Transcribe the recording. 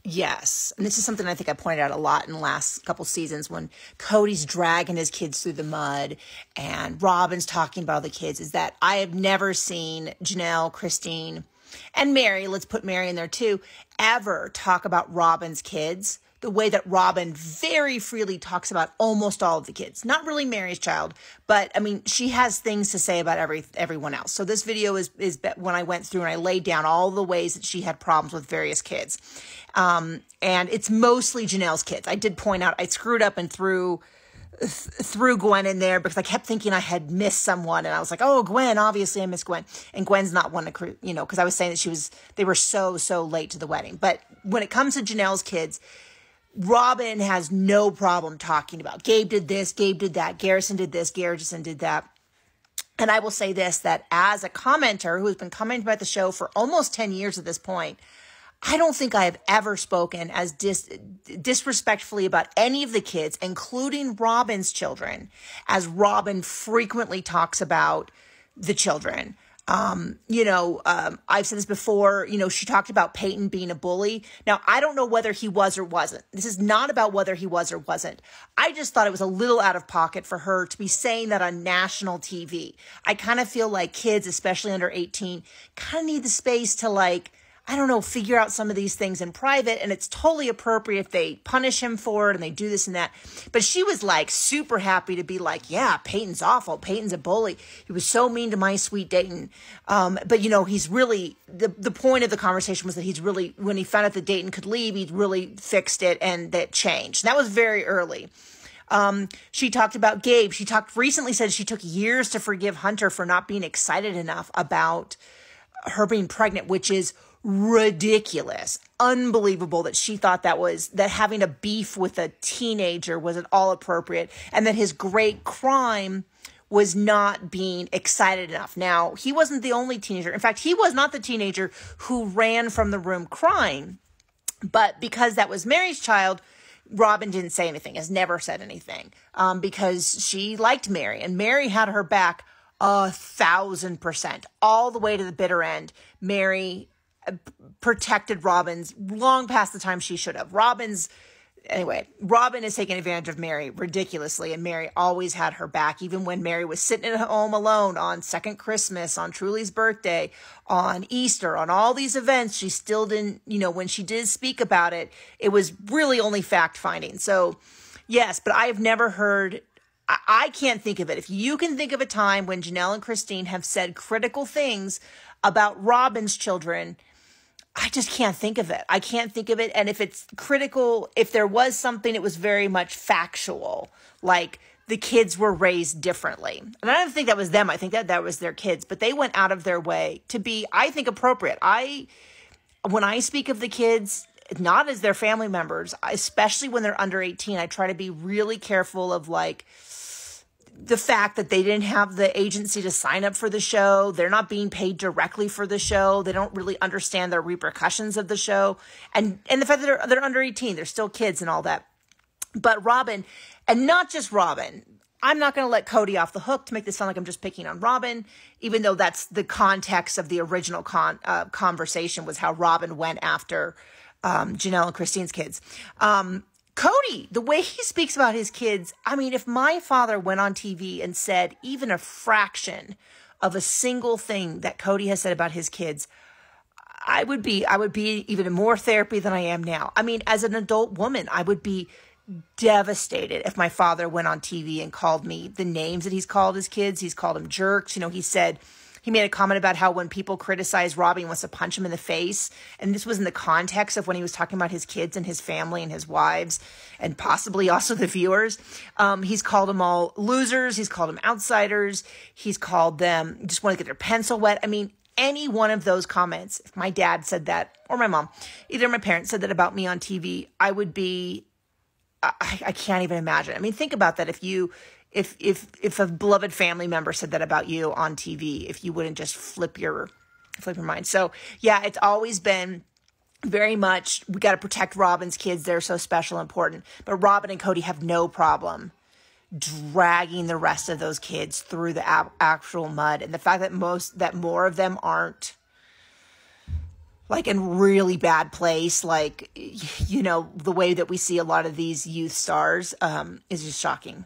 Yes. And this is something I think I pointed out a lot in the last couple seasons when Cody's dragging his kids through the mud and Robyn's talking about all the kids, is that I have never seen Janelle, Christine, and Mary, let's put Mary in there too, ever talk about Robyn's kids the way that Robyn very freely talks about almost all of the kids. Not really Mary's child, but I mean, she has things to say about everyone else. So this video is when I went through and I laid down all the ways that she had problems with various kids. And it's mostly Janelle's kids. I did point out I screwed up and threw Gwen in there because I kept thinking I had missed someone, and I was like, oh, Gwen, obviously I missed Gwen, and Gwen's not one to, because I was saying that they were so late to the wedding. But when it comes to Janelle's kids, Robyn has no problem talking about Gabe did this, Gabe did that, Garrison did this, Garrison did that. And I will say this, that as a commenter who has been commenting about the show for almost 10 years at this point, I don't think I have ever spoken as disrespectfully about any of the kids, including Robyn's children, as Robyn frequently talks about the children. I've said this before, she talked about Peyton being a bully. Now, I don't know whether he was or wasn't. This is not about whether he was or wasn't. I just thought it was a little out of pocket for her to be saying that on national TV. I kind of feel like kids, especially under 18, kind of need the space to figure out some of these things in private, and it's totally appropriate if they punish him for it and they do this and that. But she was super happy to be like, yeah, Peyton's awful. Peyton's a bully. He was so mean to my sweet Dayton. But he's really, the point of the conversation was that he's really, when he found out that Dayton could leave, he'd really fixed it and that changed. And that was very early. She talked about Gabe. Recently said she took years to forgive Hunter for not being excited enough about her being pregnant, which is ridiculous, unbelievable that she thought that having a beef with a teenager was at all appropriate, and that his great crime was not being excited enough. Now, he wasn't the only teenager. In fact, he was not the teenager who ran from the room crying, but because that was Mary's child, Robyn didn't say anything, has never said anything, because she liked Mary, and Mary had her back 1,000%, all the way to the bitter end. Mary protected Robyn's long past the time she should have. Robyn is taking advantage of Mary ridiculously, and Mary always had her back, even when Mary was sitting at home alone on second Christmas, on Truly's birthday, on Easter, on all these events. She still didn't, when she did speak about it, it was really only fact-finding. So, yes, but I have never heard, I can't think of it. If you can think of a time when Janelle and Christine have said critical things about Robyn's children, I just can't think of it. I can't think of it. And if it's critical, if there was something, it was very much factual, like the kids were raised differently. And I don't think that was them. I think that was their kids, but they went out of their way to be, I think, appropriate. When I speak of the kids, not as their family members, especially when they're under 18, I try to be really careful of the fact that they didn't have the agency to sign up for the show. They're not being paid directly for the show. They don't really understand the repercussions of the show. And the fact that they're under 18, they're still kids and all that. But Robyn, and not just Robyn, I'm not going to let Cody off the hook to make this sound like I'm just picking on Robyn, even though that's the context of the original conversation, was how Robyn went after Janelle and Christine's kids. Cody, the way he speaks about his kids, I mean, if my father went on TV and said even a fraction of a single thing that Cody has said about his kids, I would be even in more therapy than I am now. I mean, as an adult woman, I would be devastated if my father went on TV and called me the names that he's called his kids. He's called them jerks. He made a comment about how when people criticize Robbie, he wants to punch him in the face. And this was in the context of when he was talking about his kids and his family and his wives and possibly also the viewers. He's called them all losers. He's called them outsiders. He's called them just want to get their pencil wet. I mean, any one of those comments, if my dad said that or my mom, either my parents said that about me on TV, I would be, I can't even imagine. I mean, think about that. If a beloved family member said that about you on TV, if you wouldn't just flip your mind. So yeah, it's always been very much, we got to protect Robyn's kids. They're so special and important, but Robyn and Cody have no problem dragging the rest of those kids through the actual mud. And the fact that more of them aren't like in really bad place. Like, you know, the way that we see a lot of these youth stars is just shocking.